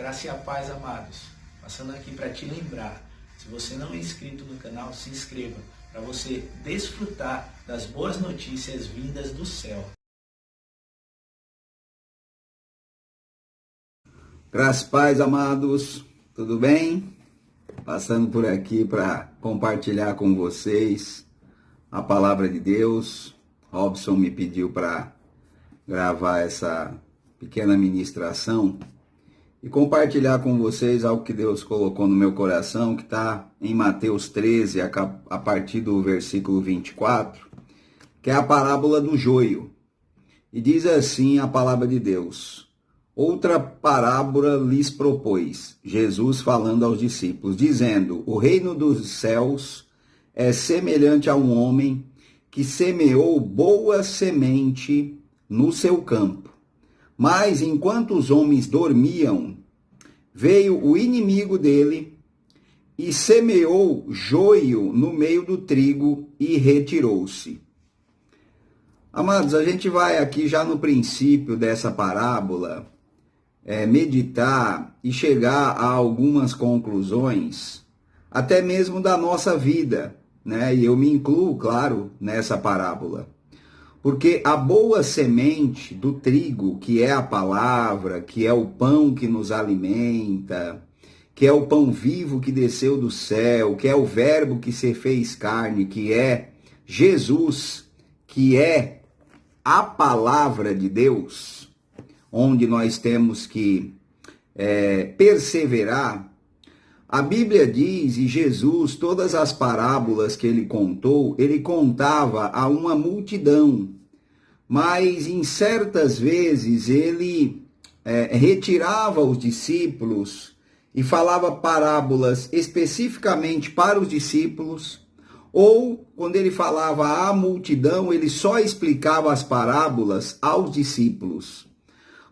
Graça e a paz, amados. Passando aqui para te lembrar, se você não é inscrito no canal, se inscreva, para você desfrutar das boas notícias vindas do céu. Graça e paz, amados. Tudo bem? Passando por aqui para compartilhar com vocês a palavra de Deus. Robson me pediu para gravar essa pequena ministração e compartilhar com vocês algo que Deus colocou no meu coração, que está em Mateus 13, a partir do versículo 24, que é a parábola do joio. E diz assim a palavra de Deus: outra parábola lhes propôs, Jesus falando aos discípulos, dizendo: o reino dos céus é semelhante a um homem que semeou boa semente no seu campo. Mas enquanto os homens dormiam, veio o inimigo dele e semeou joio no meio do trigo e retirou-se. Amados, a gente vai aqui já no princípio dessa parábola meditar e chegar a algumas conclusões, até mesmo da nossa vida, né? E eu me incluo, claro, nessa parábola. Porque a boa semente do trigo, que é a palavra, que é o pão que nos alimenta, que é o pão vivo que desceu do céu, que é o verbo que se fez carne, que é Jesus, que é a palavra de Deus, onde nós temos que perseverar. A Bíblia diz, e Jesus, todas as parábolas que ele contou, ele contava a uma multidão, mas em certas vezes ele retirava os discípulos e falava parábolas especificamente para os discípulos, ou quando ele falava à multidão, ele só explicava as parábolas aos discípulos.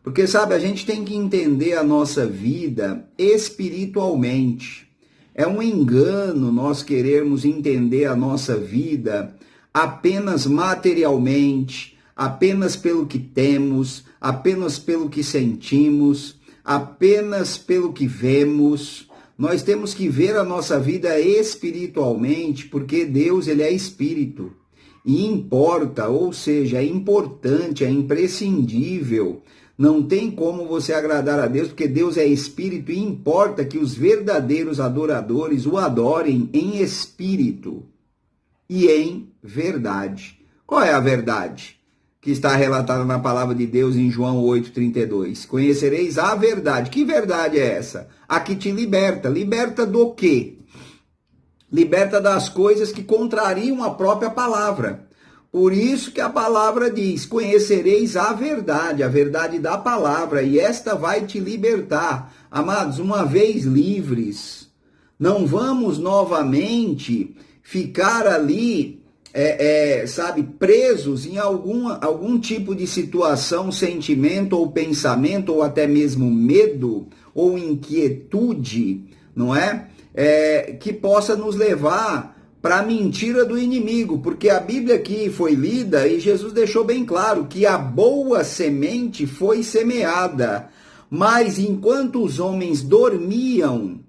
Porque, sabe, a gente tem que entender a nossa vida espiritualmente. É um engano nós querermos entender a nossa vida apenas materialmente, apenas pelo que temos, apenas pelo que sentimos, apenas pelo que vemos. Nós temos que ver a nossa vida espiritualmente, porque Deus, ele é espírito. E importa, ou seja, é importante, é imprescindível. Não tem como você agradar a Deus, porque Deus é espírito e importa que os verdadeiros adoradores o adorem em espírito e em verdade. Qual é a verdade que está relatada na palavra de Deus em João 8,32? Conhecereis a verdade. Que verdade é essa? A que te liberta. Liberta do quê? Liberta das coisas que contrariam a própria palavra. Por isso que a palavra diz: conhecereis a verdade da palavra, e esta vai te libertar. Amados, uma vez livres, não vamos novamente ficar ali, presos em algum tipo de situação, sentimento ou pensamento, ou até mesmo medo ou inquietude, não é? Que possa nos levar para a mentira do inimigo, porque a Bíblia aqui foi lida e Jesus deixou bem claro que a boa semente foi semeada, mas enquanto os homens dormiam,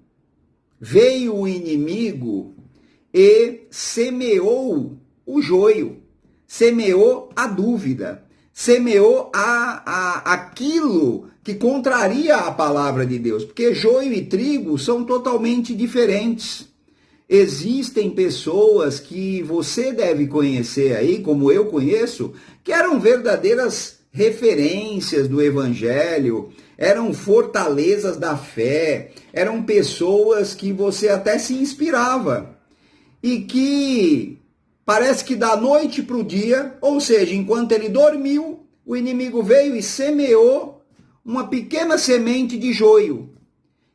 veio o inimigo e semeou o joio, semeou a dúvida, semeou aquilo que contraria a palavra de Deus, porque joio e trigo são totalmente diferentes. Existem pessoas que você deve conhecer aí, como eu conheço, que eram verdadeiras referências do evangelho, eram fortalezas da fé, eram pessoas que você até se inspirava e que parece que da noite para o dia, ou seja, enquanto ele dormiu, o inimigo veio e semeou uma pequena semente de joio.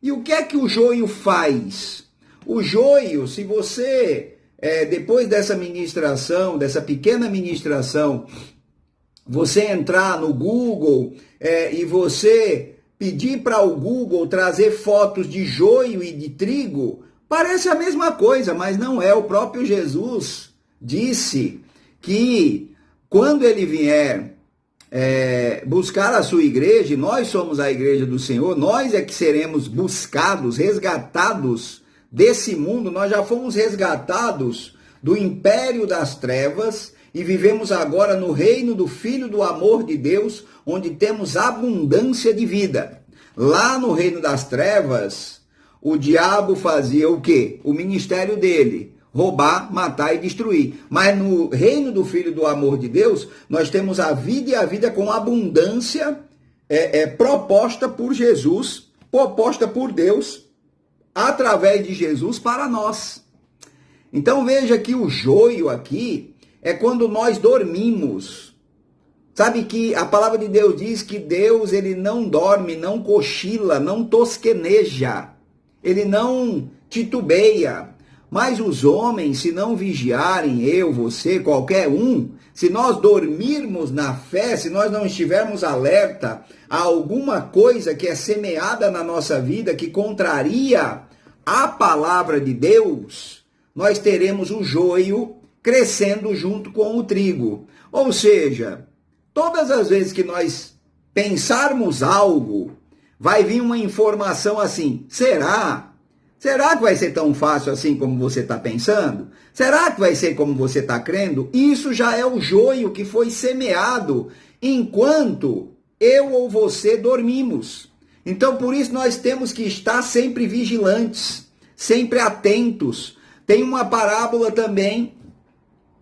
E o que é que o joio faz? O joio, se você, depois dessa ministração, dessa pequena ministração, você entrar no Google e você pedir para o Google trazer fotos de joio e de trigo, parece a mesma coisa, mas não é. O próprio Jesus disse que quando ele vier buscar a sua igreja, e nós somos a igreja do Senhor, nós é que seremos buscados, resgatados desse mundo. Nós já fomos resgatados do império das trevas e vivemos agora no reino do Filho do amor de Deus, onde temos abundância de vida. Lá no reino das trevas, o diabo fazia o quê? O ministério dele: roubar, matar e destruir. Mas no reino do Filho do amor de Deus, nós temos a vida, e a vida com abundância proposta por Jesus, proposta por Deus, através de Jesus para nós. Então veja que o joio aqui é quando nós dormimos. Sabe que a palavra de Deus diz que Deus, ele não dorme, não cochila, não tosqueneja, ele não titubeia. Mas os homens, se não vigiarem, eu, você, qualquer um, se nós dormirmos na fé, se nós não estivermos alerta a alguma coisa que é semeada na nossa vida, que contraria a palavra de Deus, nós teremos o joio crescendo junto com o trigo. Ou seja, todas as vezes que nós pensarmos algo, vai vir uma informação assim: será? Será que vai ser tão fácil assim como você está pensando? Será que vai ser como você está crendo? Isso já é o joio que foi semeado enquanto eu ou você dormimos. Então, por isso, nós temos que estar sempre vigilantes, sempre atentos. Tem uma parábola também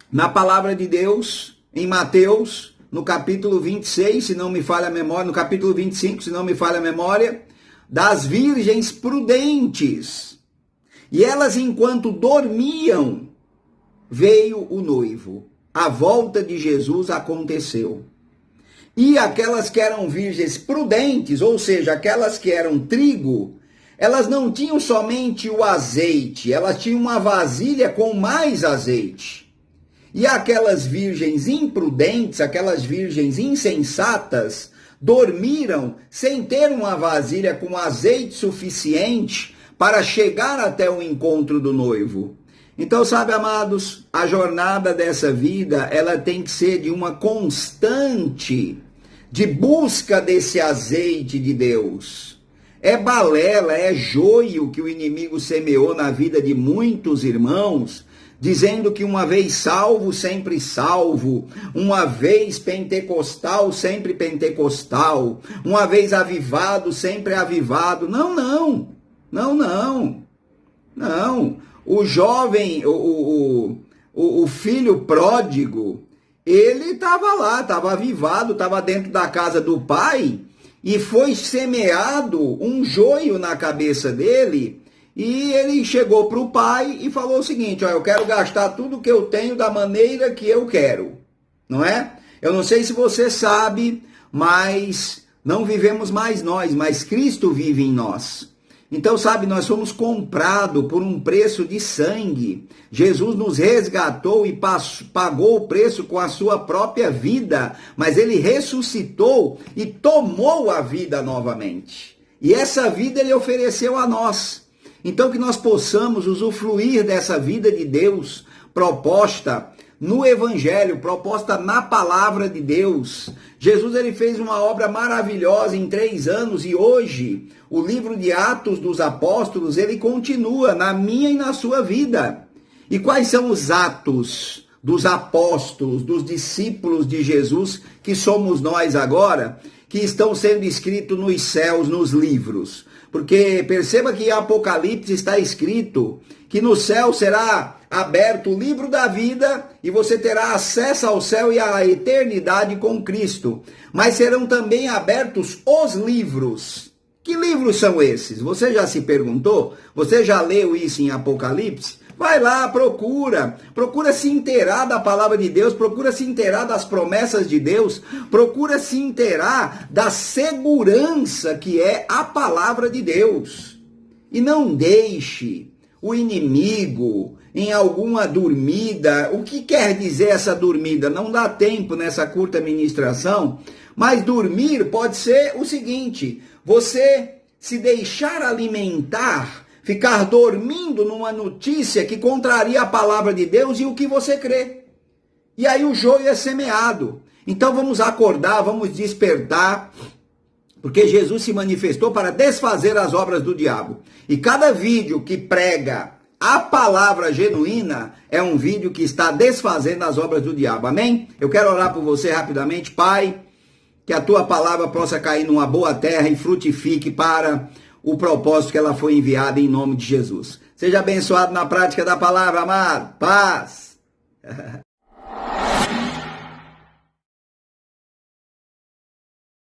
na palavra de Deus, em Mateus, no capítulo 26, se não me falha a memória, no capítulo 25, se não me falha a memória, das virgens prudentes. E elas, enquanto dormiam, veio o noivo. A volta de Jesus aconteceu. E aquelas que eram virgens prudentes, ou seja, aquelas que eram trigo, elas não tinham somente o azeite, elas tinham uma vasilha com mais azeite. E aquelas virgens imprudentes, aquelas virgens insensatas, dormiram sem ter uma vasilha com azeite suficiente para chegar até o encontro do noivo. Então, sabe, amados, a jornada dessa vida, ela tem que ser de uma constante de busca desse azeite de Deus. É balela, é joio que o inimigo semeou na vida de muitos irmãos, dizendo que uma vez salvo, sempre salvo, uma vez pentecostal, sempre pentecostal, uma vez avivado, sempre avivado. Não, não, não, não, não. O jovem, o filho pródigo, ele estava lá, estava avivado, estava dentro da casa do pai, e foi semeado um joio na cabeça dele. E ele chegou para o pai e falou o seguinte: ó, eu quero gastar tudo que eu tenho da maneira que eu quero, não é? Eu não sei se você sabe, mas não vivemos mais nós, mas Cristo vive em nós. Então, sabe, nós fomos comprados por um preço de sangue. Jesus nos resgatou e pagou o preço com a sua própria vida, mas ele ressuscitou e tomou a vida novamente. E essa vida ele ofereceu a nós. Então, que nós possamos usufruir dessa vida de Deus proposta no Evangelho, proposta na palavra de Deus. Jesus, ele fez uma obra maravilhosa em 3 anos, e hoje o livro de Atos dos Apóstolos, ele continua na minha e na sua vida. E quais são os atos dos apóstolos, dos discípulos de Jesus, que somos nós agora, que estão sendo escritos nos céus, nos livros? Porque perceba que em Apocalipse está escrito que no céu será aberto o livro da vida e você terá acesso ao céu e à eternidade com Cristo. Mas serão também abertos os livros. Que livros são esses? Você já se perguntou? Você já leu isso em Apocalipse? Vai lá, procura se inteirar da palavra de Deus, procura se inteirar das promessas de Deus, procura se inteirar da segurança que é a palavra de Deus. E não deixe o inimigo em alguma dormida. O que quer dizer essa dormida? Não dá tempo nessa curta ministração, mas dormir pode ser o seguinte: você se deixar alimentar, ficar dormindo numa notícia que contraria a palavra de Deus e o que você crê. E aí o joio é semeado. Então vamos acordar, vamos despertar, porque Jesus se manifestou para desfazer as obras do diabo. E cada vídeo que prega a palavra genuína é um vídeo que está desfazendo as obras do diabo. Amém? Eu quero orar por você rapidamente. Pai, que a tua palavra possa cair numa boa terra e frutifique para o propósito que ela foi enviada em nome de Jesus. Seja abençoado na prática da palavra, amado. Paz.